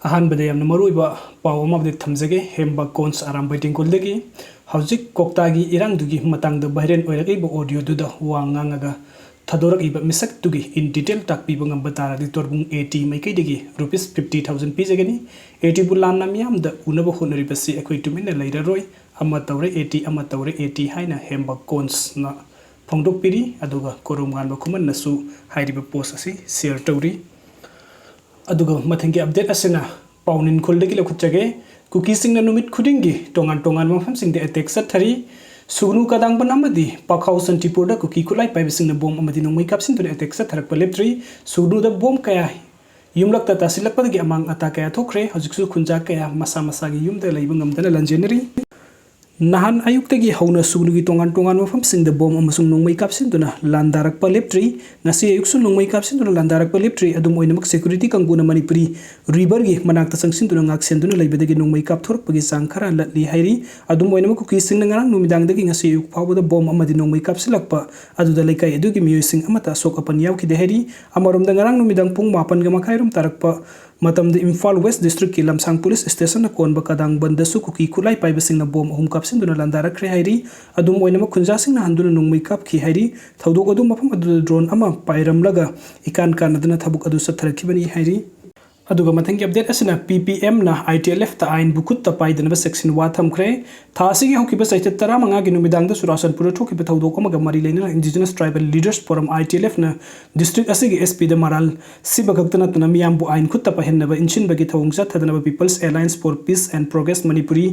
अहानबदे यामना मरुइबा पाव अमाबदे थमजगे हेम्बा कोन्स आरामबाई टेंगोलदगी हौजिक कोक्तागी इरांगदुगी मतंगद भाइरल ओइरगैबा ऑडियो दुदा वा ngangaga थदोरगइबा मिसकतुगी इन डिटेल ताकपीबा ngamba तारादि तोरबुंग 80 मैकैदगी रुपीस 50000 पीजगनी 80 बुलाना मियामदा उनबा होनरिबसि अखोइ तुमिना लैररोय अमा तौरे 80 अमा तौरे 80 हाइना हेम्बा कोन्स ना फोंदोकपिरी अदुगा कोरुमगानबा खुमन्नसु हाइरिबा पोस्ट असि शेयर तौरी अदुगा मथंगी अपडेट असना पाउनिन खोलदगी लखुचगे कुकी सिंगना नुमित खुदिंगी टोंगान टोंगान मफम सिंगदे अटैक सथरी सुगनु कदांगबन अमदी पाखाउ संतिपुरदा कुकी खुलाई पाइबसिंगना बोम अमदी नोंमै कापसिन तुने अटैक सथरकपा लेप्ट्री सुगनुदा बोम कया युमलक्ता तासिलकपदगी अमांग अता कया थोखरे हजिकसु खुंजा कया मसा मसागी युमदा लैबा ngamdana लंजेनरी नहान अयुक्तगी हौना सुगनुगी टोंगान टोंगान मफम सिंगदे बोम अमसुंग नोंमै कापसिन तुना लांदारकपा लेप्ट्री नसी अयुक्सु नोंमै कापसिन तुना लांदारकपा लेप्ट्री अदुम ओइनमक सेक्युरिटी कंगुना मणिपुरी रिवरगी मनाक्ता संगसिन तुना ngaksen तुना लैबदगी नोंमै कापथोरकपगी चांग खरा लटली हाइरी अदुम ओइनमक कुकी सिंगना ngarang नुमिदांगदगी ngasi अयुक फावबदा बोम अमदि नोंमै कापसिलकपा अदुदा लैकाई अदुगी मियोइसिंग अमता सोक अपन यावखिदे हाइरी अमरोमदा ngarang नुमिदांग पुंग 8 गा मखाइरुम तारकपा मतमद इम्फाल वेस्ट डिस्ट्रिक्ट की लमसांग पुलिस स्टेशन कोनब कदांग बंदसु कुकी खुलाई पाइबसिंगना बोम अहुम कापसिन दुना लांदारखरे हाइरी अदुम ओइनमक खुंजासिंगना हंदुना नोंमै कापखि हाइरी थौदोक अदुम मफम अदु ड्रोन अमा पाइरमलगा इकान कानदना थबुक अदु सथरखिबनी हाइरी अदुगा मथंगी अपडेट असना PPM ना ITLF ता आइन बुकुत ता पाइदनबा सेक्शन वा थमखरे थासिगी हौकिबा साइट 15 गी नुमिदांगदा सुरासनपुर थोकिबा थौदोक अमगा मरी लेना indigenous tribal leaders forum ITLF ना डिस्ट्रिक्ट असिगी SP दा मराल सिबगक्तना तना मियामबु आइन खुत्ता पहनबा इंचिनबगी थौंगजा थदनबा people's alliance for peace and progress Manipuri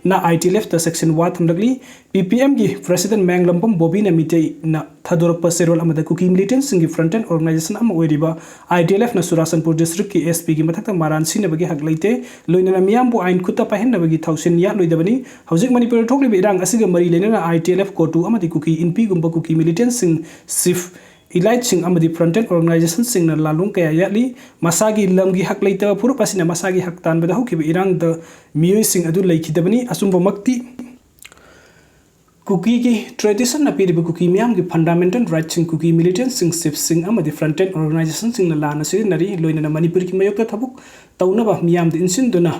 ना ITLF ता सेक्शन वा थमलगली PPM गी प्रेसिडेंट मैंगलंपम बॉबी ना मिटे ना थदोरकपा सेरोल अमदा कुकी मिलिटेंट सिंगी फ्रंट एंड ऑर्गेनाइजेशन अम ओइरिबा ITLF ना सुरासनपुर डिस्ट्रिक्ट की SP गी मथक्ता मारान सिनबगी हक लैते लोइना मियामबु आइन खुत्ता पहनबगी थौसिन या लोइदबनी हौजिक मणिपुर थोकलिबा इरांग असिगा मरी लेना ITLF कोटू अमदी कुकी इनपी गुंबा कुकी मिलिटेंट सिंग सिफ इलाइट सिंग अमदी फ्रंट एंड ऑर्गेनाइजेशन सिंग ना लालुंग कया याली मसागी लमगी हक लैतबा फुरुप असिना मसागी हक तानबदा हौकिबा इरांग द मियोइ सिंग अदु लैखिदबनी असुंबा मक्ति कुकी की ट्रेडिशन ना पीरिबा कुकी मियाम की फंडामेंटल राइट सिंग कुकी मिलिटेंट सिंग सिफ सिंग अमदी फ्रंट एंड ऑर्गेनाइजेशन सिंग ना लाना सिरिनरी लोइना मणिपुर की मयोक्ता थबुक तौनबा मियाम द इंसिनदुना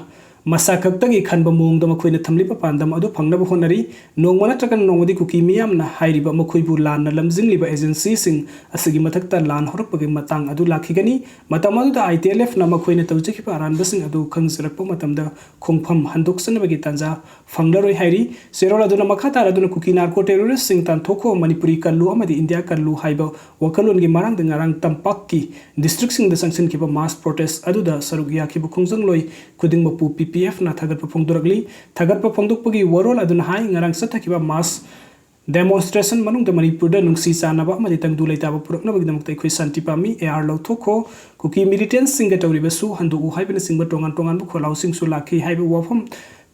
मसा खक्तगी खनबा मोंगदा मखोइना थमलिबा पांदम अदु फंगनबा होनरी नोंगमा नत्रगन नोंगदी कुकी मियामना हाइरिबा मखोइबु लानना लमजिंगलिबा एजेंसी सिंग असगी मथक्ता लान हरकपगी मतंग अदु लाखिगनी मतम अदुदा ITLF ना मखोइना तौजखिबा अरानबसिंग अदु खंगजरकपा मतमदा खोंगफम हंदोक्सनबगी तंजा फंगलरोय हाइरी सेरोल अदुना मखातार अदुना कुकी नार्को टेररिस्ट सिंग तानथोखो मणिपुरी कल्लु अमदी इंडिया कल्लु हाइबा वकलोनगी मारांग दंगारांग तंपाककी डिस्ट्रिक्ट सिंग द संक्शन किबा मास प्रोटेस्ट अदुदा सरुग याखिबा खुंजंग लोय खुदिंग मपु PPF ना थगरपा फोंदोरगली थगरपा फोंदोकपगी वरोल अदुना हाई ngarang सथकिबा मास डेमोन्स्ट्रेशन मनुंग द मणिपुर द नुंसी चानबा अमदि तंगदु लैताबा पुरकनबगिदमक्ता अखोइ शांति पामी AR लौथोखो कुकी मिलिटेंट सिंग तौरिबसु हंदु हाइबना सिंग टोंगान टोंगान बु खोलाउ सिंगसु लाखि हाइबा वाफम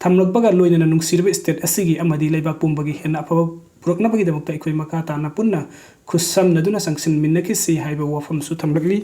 थमलकबगा लोइना नुंसिरबा स्टेट असिगी अमदि लैबा पुंबगी हेना अफबा पुरकनबगिदमक्ता अखोइ मका ताना पुन्ना खुसम नदुना संगसिन मिन्नखिसि हाइबा वाफम सु थमलगली